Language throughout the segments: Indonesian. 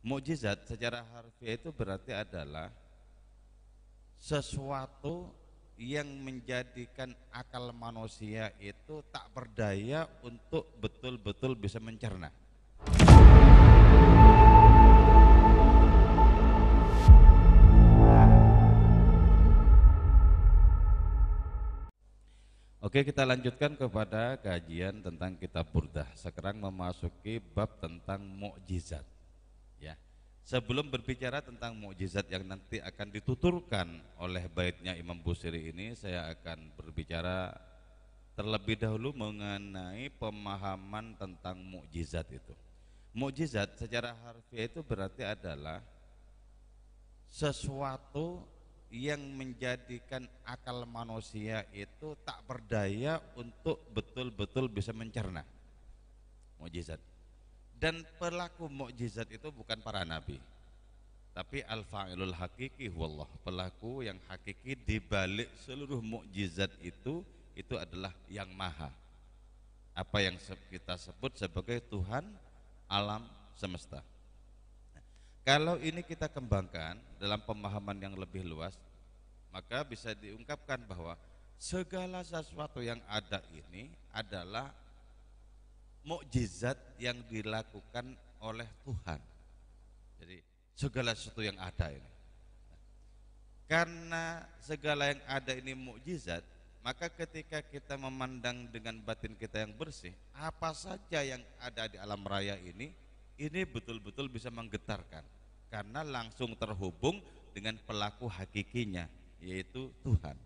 Mukjizat secara harfiah itu berarti adalah sesuatu yang menjadikan akal manusia itu tak berdaya untuk betul-betul bisa mencerna. Oke, kita lanjutkan kepada kajian tentang kitab Burdah. Sekarang memasuki bab tentang mukjizat. Ya. Sebelum berbicara tentang mukjizat yang nanti akan dituturkan oleh baitnya Imam Busiri ini, saya akan berbicara terlebih dahulu mengenai pemahaman tentang mukjizat itu. Mukjizat secara harfiah itu berarti adalah sesuatu yang menjadikan akal manusia itu tak berdaya untuk betul-betul bisa mencerna. Mukjizat. Dan pelaku mukjizat itu bukan para nabi, tapi al-fa'ilul hakiki wallah, pelaku yang hakiki di balik seluruh mukjizat itu adalah yang maha. Apa yang kita sebut sebagai Tuhan alam semesta. Kalau ini kita kembangkan dalam pemahaman yang lebih luas, maka bisa diungkapkan bahwa segala sesuatu yang ada ini adalah mukjizat yang dilakukan oleh Tuhan. Jadi segala sesuatu yang ada ini, karena segala yang ada ini mukjizat, maka ketika kita memandang dengan batin kita yang bersih, apa saja yang ada di alam raya ini betul-betul bisa menggetarkan, karena langsung terhubung dengan pelaku hakikinya, yaitu Tuhan.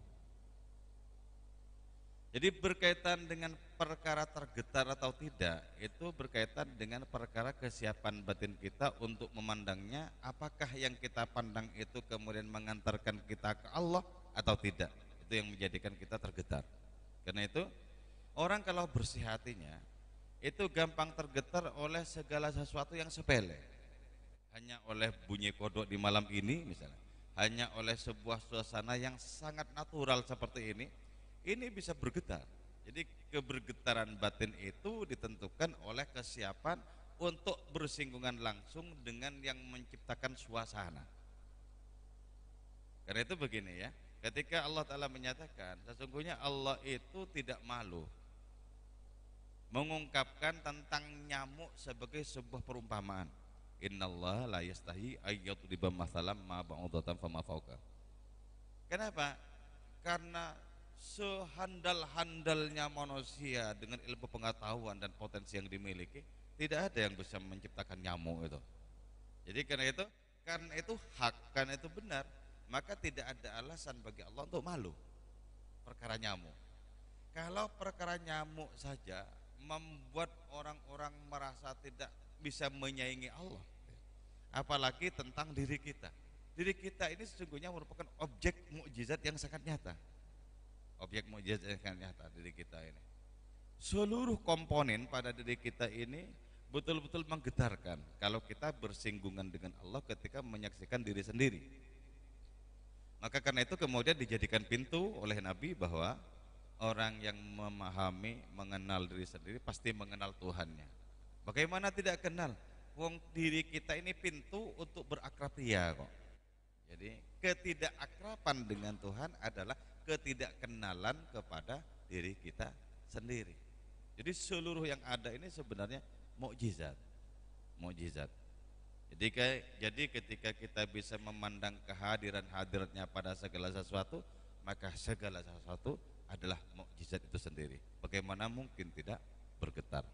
Jadi berkaitan dengan perkara tergetar atau tidak, itu berkaitan dengan perkara kesiapan batin kita untuk memandangnya. Apakah yang kita pandang itu kemudian mengantarkan kita ke Allah atau tidak, itu yang menjadikan kita tergetar. Karena itu orang kalau bersih hatinya itu gampang tergetar oleh segala sesuatu yang sepele. Hanya oleh bunyi kodok di malam ini misalnya, hanya oleh sebuah suasana yang sangat natural seperti ini bisa bergetar. Jadi kebergetaran batin itu ditentukan oleh kesiapan untuk bersinggungan langsung dengan yang menciptakan suasana. Karena itu begini ya, ketika Allah Ta'ala menyatakan sesungguhnya Allah itu tidak malu mengungkapkan tentang nyamuk sebagai sebuah perumpamaan. Innallaha la yastahi ayyadriba mathalan ma ba'udatan fama fawqa. Kenapa? Karena sehandal-handalnya manusia dengan ilmu pengetahuan dan potensi yang dimiliki, tidak ada yang bisa menciptakan nyamuk itu. Jadi karena itu hak, karena itu benar, maka tidak ada alasan bagi Allah untuk malu perkara nyamuk. Kalau perkara nyamuk saja membuat orang-orang merasa tidak bisa menyaingi Allah, apalagi tentang diri kita. Diri kita ini sesungguhnya merupakan objek mukjizat yang sangat nyata. Objek mukjizat yang sangat nyata diri kita ini. Seluruh komponen pada diri kita ini betul-betul menggetarkan kalau kita bersinggungan dengan Allah ketika menyaksikan diri sendiri. Maka karena itu kemudian dijadikan pintu oleh Nabi bahwa orang yang memahami, mengenal diri sendiri pasti mengenal Tuhannya. Bagaimana tidak kenal? Wong diri kita ini pintu untuk berakrab Dia kok. Jadi ketidakakraban dengan Tuhan adalah ketidakkenalan kepada diri kita sendiri. Jadi seluruh yang ada ini sebenarnya mukjizat. Mukjizat. Jadi ketika kita bisa memandang kehadiran-hadiratnya pada segala sesuatu, maka segala sesuatu adalah mukjizat itu sendiri. Bagaimana mungkin tidak bergetar?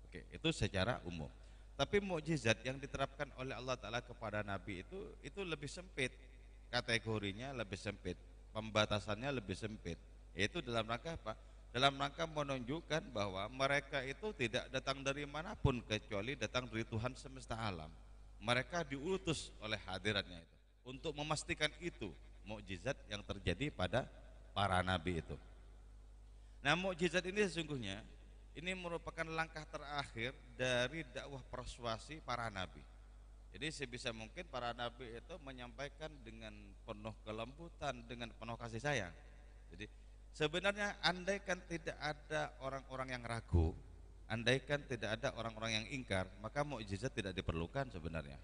Oke, itu secara umum. Tapi mukjizat yang diterapkan oleh Allah Ta'ala kepada Nabi itu lebih sempit, kategorinya lebih sempit, pembatasannya lebih sempit. Yaitu dalam rangka apa? Dalam rangka menunjukkan bahwa mereka itu tidak datang dari manapun kecuali datang dari Tuhan semesta alam. Mereka diutus oleh hadiratnya itu untuk memastikan itu mukjizat yang terjadi pada para nabi itu. Nah, mukjizat ini sesungguhnya ini merupakan langkah terakhir dari dakwah persuasi para nabi. Jadi sebisa mungkin para nabi itu menyampaikan dengan penuh kelembutan, dengan penuh kasih sayang. Jadi sebenarnya andaikan tidak ada orang-orang yang ragu, andaikan tidak ada orang-orang yang ingkar, maka mukjizat tidak diperlukan sebenarnya.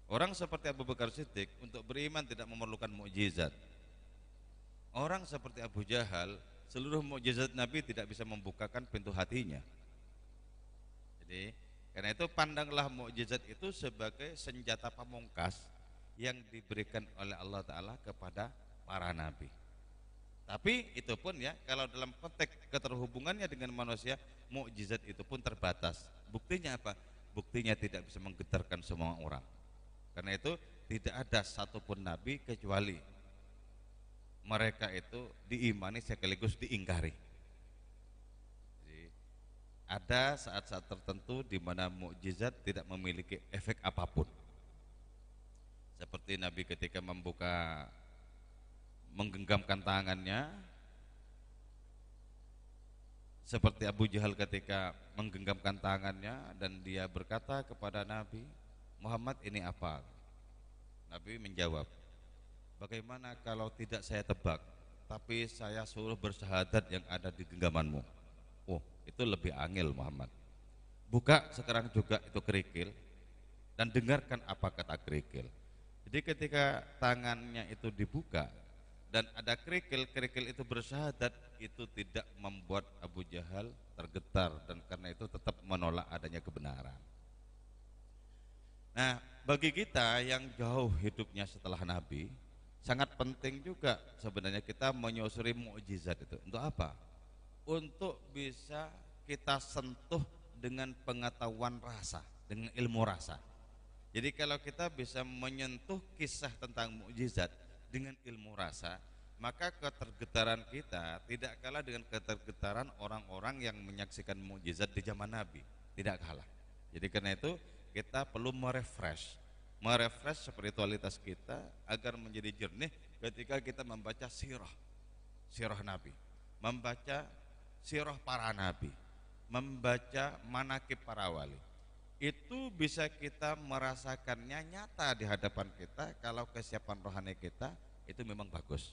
Orang seperti Abu Bakar Siddiq untuk beriman tidak memerlukan mukjizat. Orang seperti Abu Jahal, seluruh mukjizat Nabi tidak bisa membukakan pintu hatinya. Jadi karena itu pandanglah mukjizat itu sebagai senjata pamungkas yang diberikan oleh Allah Ta'ala kepada para nabi. Tapi itu pun ya, kalau dalam konteks keterhubungannya dengan manusia, mukjizat itu pun terbatas. Buktinya apa? Buktinya tidak bisa menggetarkan semua orang. Karena itu tidak ada satupun nabi kecuali mereka itu diimani sekaligus diingkari. Jadi, ada saat-saat tertentu di mana mukjizat tidak memiliki efek apapun. Seperti Nabi ketika menggenggamkan tangannya, seperti Abu Jahal ketika menggenggamkan tangannya dan dia berkata kepada Nabi, Muhammad ini apa? Nabi menjawab, bagaimana kalau tidak saya tebak, tapi saya suruh bersyahadat yang ada di genggamanmu. Oh, itu lebih angel Muhammad. Buka sekarang juga itu kerikil dan dengarkan apa kata kerikil. Jadi ketika tangannya itu dibuka dan ada kerikil itu bersyahadat, itu tidak membuat Abu Jahal tergetar dan karena itu tetap menolak adanya kebenaran. Nah, bagi kita yang jauh hidupnya setelah Nabi, sangat penting juga sebenarnya kita menyusuri mukjizat itu. Untuk apa? Untuk bisa kita sentuh dengan pengetahuan rasa, dengan ilmu rasa. Jadi kalau kita bisa menyentuh kisah tentang mukjizat dengan ilmu rasa, maka ketergetaran kita tidak kalah dengan ketergetaran orang-orang yang menyaksikan mukjizat di zaman Nabi, tidak kalah. Jadi karena itu kita perlu merefresh spiritualitas kita agar menjadi jernih ketika kita membaca sirah Nabi, membaca sirah para nabi, membaca manaqib para wali. Itu bisa kita merasakannya nyata di hadapan kita kalau kesiapan rohani kita itu memang bagus.